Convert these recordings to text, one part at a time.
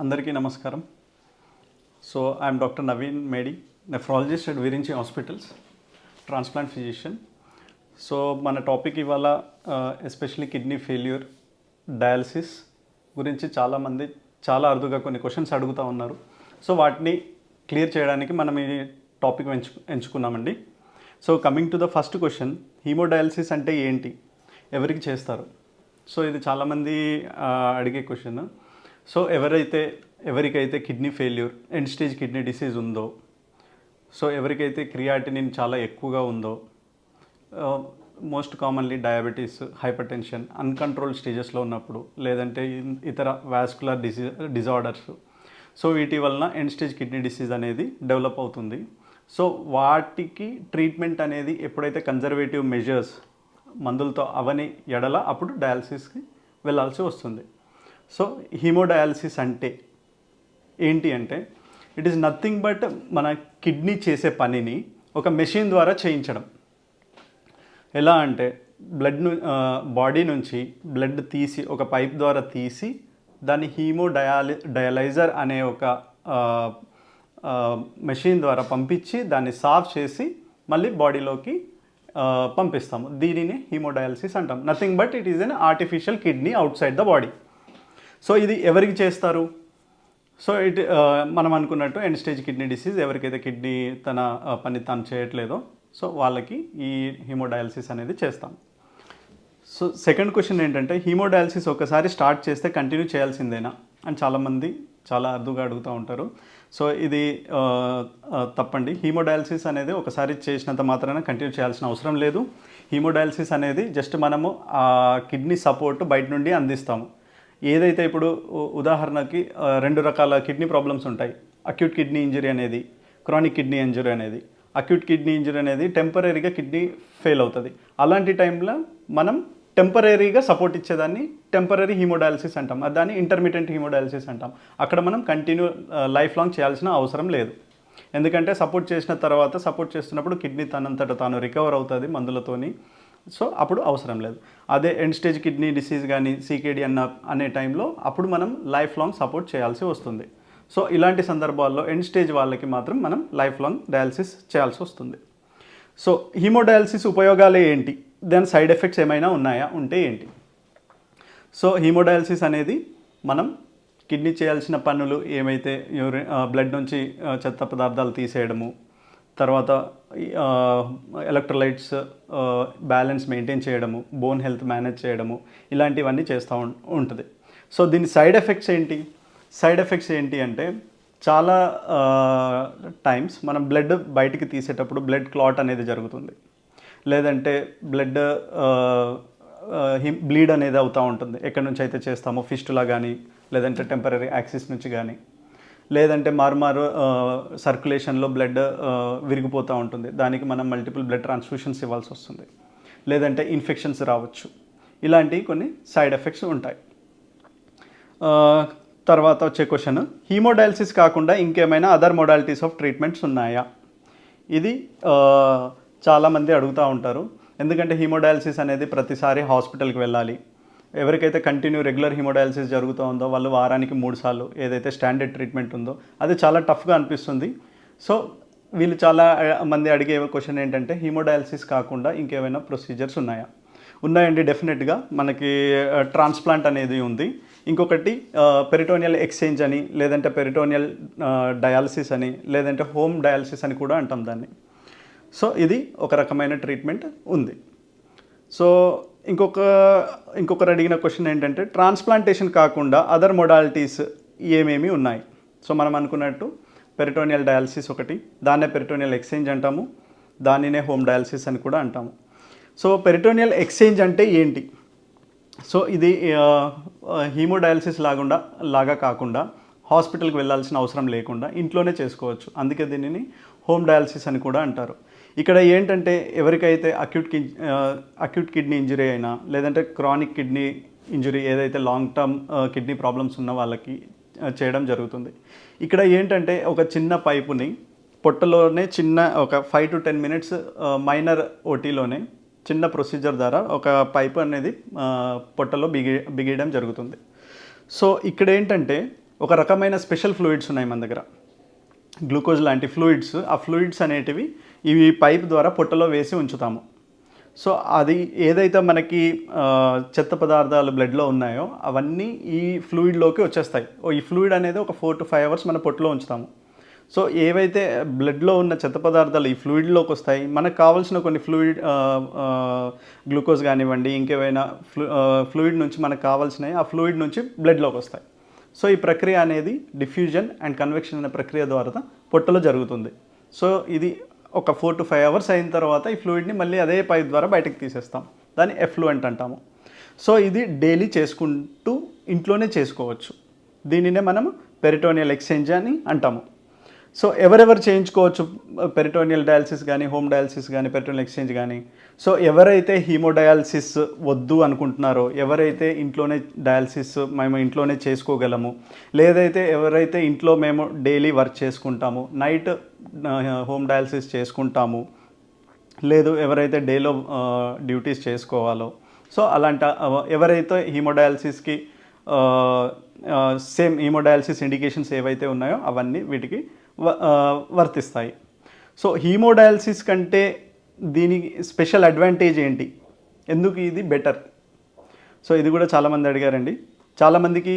అందరికీ నమస్కారం. So I'm doctor Naveen మేడి, nephrologist at Virinchi hospitals, transplant physician. So మన టాపిక్ ఇవాళ ఎస్పెషలీ కిడ్నీ ఫెయిల్యూర్, డయాలసిస్ గురించి చాలామంది చాలా అరుదుగా కొన్ని క్వశ్చన్స్ అడుగుతూ ఉన్నారు. సో వాటిని క్లియర్ చేయడానికి మనం ఈ టాపిక్ ఎంచుకున్నామండి. So coming to the first question, hemodialysis అంటే ఏంటి, ఎవరికి చేస్తారు? సో ఇది చాలామంది అడిగే క్వశ్చన్. సో ఎవరికైతే kidney failure, end stage kidney disease ఉందో, సో ఎవరికైతే క్రియాటినిన్ చాలా ఎక్కువగా ఉందో, most commonly diabetes, hypertension, uncontrolled స్టేజెస్లో ఉన్నప్పుడు, లేదంటే ఇతర వాస్కులర్ డిజార్డర్స్, సో వీటి వలన ఎండ్ స్టేజ్ కిడ్నీ డిసీజ్ అనేది డెవలప్ అవుతుంది. సో వాటికి ట్రీట్మెంట్ అనేది ఎప్పుడైతే కన్జర్వేటివ్ మెజర్స్ మందులతో అవని ఎడల అప్పుడు డయాలసిస్కి వెళ్ళాల్సి వస్తుంది. సో హీమోడయాలసిస్ అంటే ఏంటి అంటే, ఇట్ ఈస్ నథింగ్ బట్ మన కిడ్నీ చేసే పనిని ఒక మెషిన్ ద్వారా చేయించడం. ఎలా అంటే బాడీ నుంచి బ్లడ్ తీసి ఒక పైప్ ద్వారా తీసి దాన్ని డయలైజర్ అనే ఒక మెషిన్ ద్వారా పంపించి దాన్ని సాఫ్ చేసి మళ్ళీ బాడీలోకి పంపిస్తాము. దీనిని హీమోడయాలసిస్ అంటాం. Nothing but it is an artificial kidney outside the body. So ఇది ఎవరికి చేస్తారు? సో మనం అనుకున్నట్టు ఎండ్ స్టేజ్ కిడ్నీ డిసీజ్, ఎవరికైతే కిడ్నీ తన పని తాను చేయట్లేదో సో వాళ్ళకి ఈ హీమోడయాలసిస్ అనేది చేస్తాం. సో సెకండ్ క్వశ్చన్ ఏంటంటే, హీమోడయాలసిస్ ఒకసారి స్టార్ట్ చేస్తే కంటిన్యూ చేయాల్సిందేనా అని చాలామంది చాలా అరుదుగా అడుగుతూ ఉంటారు. సో ఇది తప్పండి. హీమోడయాలసిస్ అనేది ఒకసారి చేసినంత మాత్రాన కంటిన్యూ చేయాల్సిన అవసరం లేదు. హీమోడయాలసిస్ అనేది జస్ట్ మనము ఆ కిడ్నీ సపోర్ట్ బయట నుండి అందిస్తాము. ఏదైతే ఇప్పుడు ఉదాహరణకి రెండు రకాల కిడ్నీ ప్రాబ్లమ్స్ ఉంటాయి. అక్యూట్ కిడ్నీ ఇంజరీ అనేది, క్రానిక్ కిడ్నీ ఇంజరీ అనేది. అక్యూట్ కిడ్నీ ఇంజరీ అనేది టెంపరీగా కిడ్నీ ఫెయిల్ అవుతుంది. అలాంటి టైంలో మనం టెంపరీగా సపోర్ట్ ఇచ్చేదాన్ని టెంపరీ హీమోడయాలసిస్ అంటాం. దాన్ని ఇంటర్మీడియట్ హీమోడయాలసిస్ అంటాం. అక్కడ మనం కంటిన్యూ లైఫ్ లాంగ్ చేయాల్సిన అవసరం లేదు. ఎందుకంటే సపోర్ట్ చేస్తున్నప్పుడు కిడ్నీ తనంతట తాను రికవర్ అవుతుంది మందులతోని. సో అప్పుడు అవసరం లేదు. అదే ఎండ్ స్టేజ్ కిడ్నీ డిసీజ్ కానీ సీకేడీ అనే టైంలో అప్పుడు మనం లైఫ్ లాంగ్ సపోర్ట్ చేయాల్సి వస్తుంది. సో ఇలాంటి సందర్భాల్లో ఎండ్ స్టేజ్ వాళ్ళకి మాత్రం మనం లైఫ్ లాంగ్ డయాలసిస్ చేయాల్సి వస్తుంది. సో హీమోడయాలసిస్ ఉపయోగాలే ఏంటి, దాని సైడ్ ఎఫెక్ట్స్ ఏమైనా ఉన్నాయా, ఉంటే ఏంటి? సో హీమోడయాలసిస్ అనేది మనం కిడ్నీ చేయాల్సిన పనులు ఏమైతే బ్లడ్ నుంచి చెత్త పదార్థాలు తీసేయడము, తర్వాత ఎలక్ట్రోలైట్స్ బ్యాలెన్స్ మెయింటైన్ చేయడము, బోన్ హెల్త్ మేనేజ్ చేయడము, ఇలాంటివన్నీ చేస్తూ ఉంటుంది. సో దీని సైడ్ ఎఫెక్ట్స్ ఏంటి అంటే, చాలా టైమ్స్ మనం బ్లడ్ బయటికి తీసేటప్పుడు బ్లడ్ క్లాట్ అనేది జరుగుతుంది, లేదంటే బ్లీడ్ అనేది అవుతూ ఉంటుంది. ఎక్కడి నుంచి అయితే చేస్తామో, ఫిస్టులా కానీ, లేదంటే టెంపరీ యాక్సిస్ నుంచి కానీ, లేదంటే మారు సర్క్యులేషన్లో బ్లడ్ విరిగిపోతూ ఉంటుంది. దానికి మనం మల్టిపుల్ బ్లడ్ ట్రాన్స్ఫ్యూషన్స్ ఇవ్వాల్సి వస్తుంది, లేదంటే ఇన్ఫెక్షన్స్ రావచ్చు. ఇలాంటివి కొన్ని సైడ్ ఎఫెక్ట్స్ ఉంటాయి. తర్వాత వచ్చే క్వశ్చన్, హీమోడయాలసిస్ కాకుండా ఇంకేమైనా అదర్ మోడాలిటీస్ ఆఫ్ ట్రీట్మెంట్స్ ఉన్నాయా? ఇది చాలామంది అడుగుతూ ఉంటారు. ఎందుకంటే హీమోడయాలసిస్ అనేది ప్రతిసారి హాస్పిటల్కి వెళ్ళాలి. ఎవరికైతే కంటిన్యూ రెగ్యులర్ హీమోడయాలసిస్ జరుగుతూ ఉందో వాళ్ళు వారానికి 3 సార్లు ఏదైతే స్టాండర్డ్ ట్రీట్మెంట్ ఉందో అది చాలా టఫ్గా అనిపిస్తుంది. సో వీళ్ళు చాలా మంది అడిగే క్వశ్చన్ ఏంటంటే, హీమోడయాలసిస్ కాకుండా ఇంకేమైనా ప్రొసీజర్స్ ఉన్నాయండి. డెఫినెట్గా మనకి ట్రాన్స్ప్లాంట్ అనేది ఉంది. ఇంకొకటి పెరిటోనియల్ ఎక్స్చేంజ్ అని, లేదంటే పెరిటోనియల్ డయాలసిస్ అని, లేదంటే హోమ్ డయాలసిస్ అని కూడా అంటాం దాన్ని. సో ఇది ఒక రకమైన ట్రీట్మెంట్ ఉంది. సో ఇంకొకరు అడిగిన క్వశ్చన్ ఏంటంటే, ట్రాన్స్ప్లాంటేషన్ కాకుండా అదర్ మొడాలిటీస్ ఏమేమి ఉన్నాయి? సో మనం అనుకున్నట్టు పెరిటోనియల్ డయాలసిస్ ఒకటి, దాన్నే పెరిటోనియల్ ఎక్స్చేంజ్ అంటాము, దానినే హోమ్ డయాలసిస్ అని కూడా అంటాము. సో పెరిటోనియల్ ఎక్స్చేంజ్ అంటే ఏంటి? సో ఇది హీమోడయాలసిస్ లాగా కాకుండా హాస్పిటల్కి వెళ్ళాల్సిన అవసరం లేకుండా ఇంట్లోనే చేసుకోవచ్చు. అందుకే దీనిని హోమ్ డయాలసిస్ అని కూడా అంటారు. ఇక్కడ ఏంటంటే, ఎవరికైతే అక్యూట్ కిడ్నీ ఇంజరీ అయినా, లేదంటే క్రానిక్ కిడ్నీ ఇంజరీ ఏదైతే లాంగ్ టర్మ్ కిడ్నీ ప్రాబ్లమ్స్ ఉన్న వాళ్ళకి చేయడం జరుగుతుంది. ఇక్కడ ఏంటంటే, ఒక చిన్న పైపుని పొట్టలోనే ఒక 5 to 10 minutes మైనర్ ఓటీలోనే చిన్న ప్రొసీజర్ ద్వారా ఒక పైప్ అనేది పొట్టలో బిగియడం జరుగుతుంది. సో ఇక్కడ ఏంటంటే ఒక రకమైన స్పెషల్ ఫ్లూయిడ్స్ ఉన్నాయి మన దగ్గర, గ్లూకోజ్ లాంటి ఫ్లూయిడ్స్. ఆ ఫ్లూయిడ్స్ అనేటివి ఇవి పైప్ ద్వారా పొట్టలో వేసి ఉంచుతాము. సో అది ఏదైతే మనకి చెత్త పదార్థాలు బ్లడ్లో ఉన్నాయో అవన్నీ ఈ ఫ్లూయిడ్లోకి వచ్చేస్తాయి. ఈ ఫ్లూయిడ్ అనేది ఒక 4 to 5 hours మన పొట్టలో ఉంచుతాము. సో ఏవైతే బ్లడ్లో ఉన్న చెత్త పదార్థాలు ఈ ఫ్లూయిడ్లోకి వస్తాయి, మనకు కావాల్సిన కొన్ని గ్లూకోజ్ కానివ్వండి, ఇంకేమైనా ఫ్లూయిడ్ నుంచి మనకు కావాల్సినవి ఆ ఫ్లూయిడ్ నుంచి బ్లడ్లోకి వస్తాయి. సో ఈ ప్రక్రియ అనేది డిఫ్యూజన్ అండ్ కన్వెక్షన్ అనే ప్రక్రియ ద్వారా పొట్టలో జరుగుతుంది. సో ఇది ఒక 4 to 5 hours అయిన తర్వాత ఈ ఫ్లూయిడ్ని మళ్ళీ అదే పైప్ ద్వారా బయటకు తీసేస్తాం. దాన్ని ఎఫ్లూయెంట్ అంటాము. సో ఇది డైలీ చేసుకుంటూ ఇంట్లోనే చేసుకోవచ్చు. దీనినే మనం పెరిటోనియల్ ఎక్స్చేంజ్ అని అంటాము. సో ఎవరెవరు చేయించుకోవచ్చు పెరిటోనియల్ డయాలసిస్ కానీ, హోమ్ డయాలసిస్ కానీ, పెరిటోనియల్ ఎక్స్చేంజ్ కానీ? సో ఎవరైతే హీమోడయాలసిస్ వద్దు అనుకుంటున్నారో, ఎవరైతే ఇంట్లోనే డయాలసిస్ మేము ఇంట్లోనే చేసుకోగలము, లేదైతే ఎవరైతే ఇంట్లో మేము డైలీ వర్క్ చేసుకుంటాము, నైట్ హోమ్ డయాలసిస్ చేసుకుంటాము, లేదు ఎవరైతే డేలో డ్యూటీస్ చేసుకోవాలో, సో అలాంటి ఎవరైతే హీమోడయాలసిస్కి సేమ్ హీమోడయాలసిస్ ఇండికేషన్స్ ఏవైతే ఉన్నాయో అవన్నీ వీటికి వర్తిస్తాయి. సో హీమోడయాలసిస్ కంటే దీనికి స్పెషల్ అడ్వాంటేజ్ ఏంటి, ఎందుకు ఇది బెటర్? సో ఇది కూడా చాలామంది అడిగారండి. చాలామందికి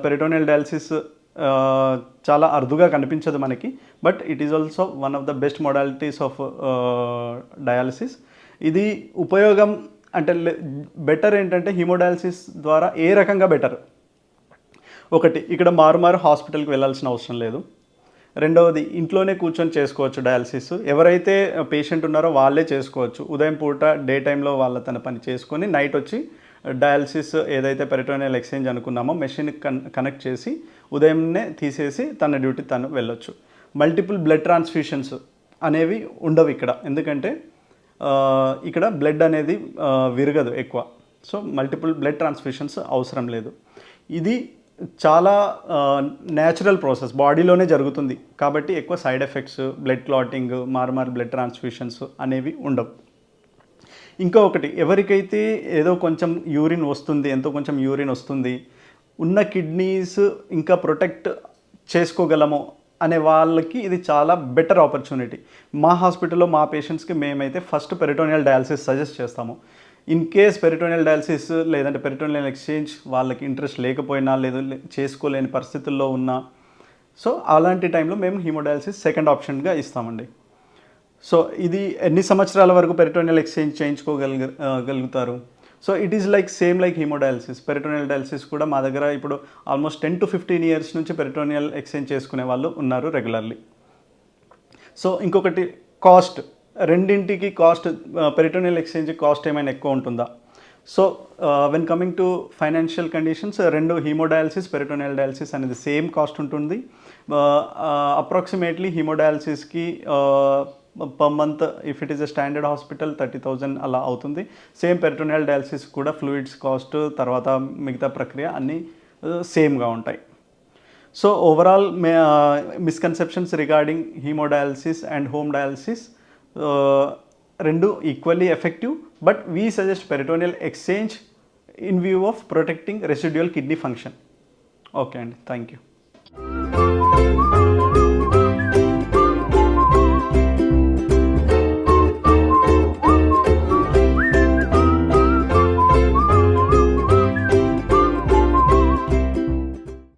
పెరిటోనియల్ డయాలసిస్ చాలా అరుదుగా కనిపించదు మనకి, but it is also one of the best modalities of dialysis. ఇది ఉపయోగం అంటే బెటర్ ఏంటంటే హీమోడయాలసిస్ ద్వారా ఏ రకంగా బెటర్? ఒకటి, ఇక్కడ మారుమారు హాస్పిటల్కి వెళ్ళాల్సిన అవసరం లేదు. రెండవది, ఇంట్లోనే కూర్చొని చేసుకోవచ్చు డయాలసిస్. ఎవరైతే పేషెంట్ ఉన్నారో వాళ్ళే చేసుకోవచ్చు. ఉదయం పూట డే టైంలో వాళ్ళ తన పని చేసుకొని నైట్ వచ్చి డయాలసిస్ ఏదైతే పెరిటోనియల్ ఎక్స్చేంజ్ అనుకున్నామో మెషిన్ కనెక్ట్ చేసి ఉదయంనే తీసేసి తన డ్యూటీ తను వెళ్ళొచ్చు. మల్టిపుల్ బ్లడ్ ట్రాన్స్ఫ్యూషన్స్ అనేవి ఉండవు ఇక్కడ, ఎందుకంటే ఇక్కడ బ్లడ్ అనేది విరగదు ఎక్కువ. సో మల్టిపుల్ బ్లడ్ ట్రాన్స్ఫ్యూషన్స్ అవసరం లేదు. ఇది చాలా న్యాచురల్ ప్రాసెస్, బాడీలోనే జరుగుతుంది కాబట్టి ఎక్కువ సైడ్ ఎఫెక్ట్స్, బ్లడ్ క్లాటింగ్, మారుమారు బ్లడ్ ట్రాన్స్ఫ్యూషన్స్ అనేవి ఉండవు. ఇంకొకటి, ఎవరికైతే ఏదో కొంచెం యూరిన్ వస్తుంది, ఎంతో కొంచెం యూరిన్ వస్తుంది, ఉన్న కిడ్నీస్ ఇంకా ప్రొటెక్ట్ చేసుకోగలము అనే వాళ్ళకి ఇది చాలా బెటర్ ఆపర్చునిటీ. మా హాస్పిటల్లో మా పేషెంట్స్కి మేమైతే ఫస్ట్ పెరిటోనియల్ డయాలసిస్ సజెస్ట్ చేస్తాము. ఇన్ కేస్ పెరిటోనియల్ డయాలసిస్ లేదంటే పెరిటోనియల్ ఎక్స్చేంజ్ వాళ్ళకి ఇంట్రెస్ట్ లేకపోయినా, లేదు చేసుకోలేని పరిస్థితుల్లో ఉన్నా, సో అలాంటి టైంలో మేము హీమోడయాలసిస్ సెకండ్ ఆప్షన్గా ఇస్తామండి. సో ఇది ఎన్ని సంవత్సరాల వరకు పెరిటోనియల్ ఎక్స్చేంజ్ చేయించుకోగలుగుతారు? So it is like same like hemodialysis. Peritoneal dialysis కూడా మా దగ్గర ఇప్పుడు ఆల్మోస్ట్ 10 to 15 years నుంచి పెరిటోనియల్ ఎక్స్చేంజ్ చేసుకునే వాళ్ళు ఉన్నారు రెగ్యులర్లీ. సో ఇంకొకటి, కాస్ట్. రెండింటికి కాస్ట్, పెరిటోనియల్ ఎక్స్చేంజ్ కాస్ట్ ఏమైనా ఎక్కువ ఉంటుందా? So when coming to financial conditions, రెండు హీమోడయాలసిస్, పెరిటోనియల్ డయాలసిస్ అనేది సేమ్ కాస్ట్ ఉంటుంది. అప్రాక్సిమేట్లీ హీమోడయాలసిస్కి per month if it is a standard hospital 30,000 అలా అవుతుంది. సేమ్ పెరిటోనియల్ డయాలసిస్ కూడా ఫ్లూయిడ్స్ కాస్ట్, తర్వాత మిగతా ప్రక్రియ అన్నీ సేమ్గా ఉంటాయి. So overall misconceptions regarding hemodialysis and home dialysis, రెండు equally effective, but we suggest peritoneal exchange in view of protecting residual kidney function. Okay అండి, థ్యాంక్ యూ.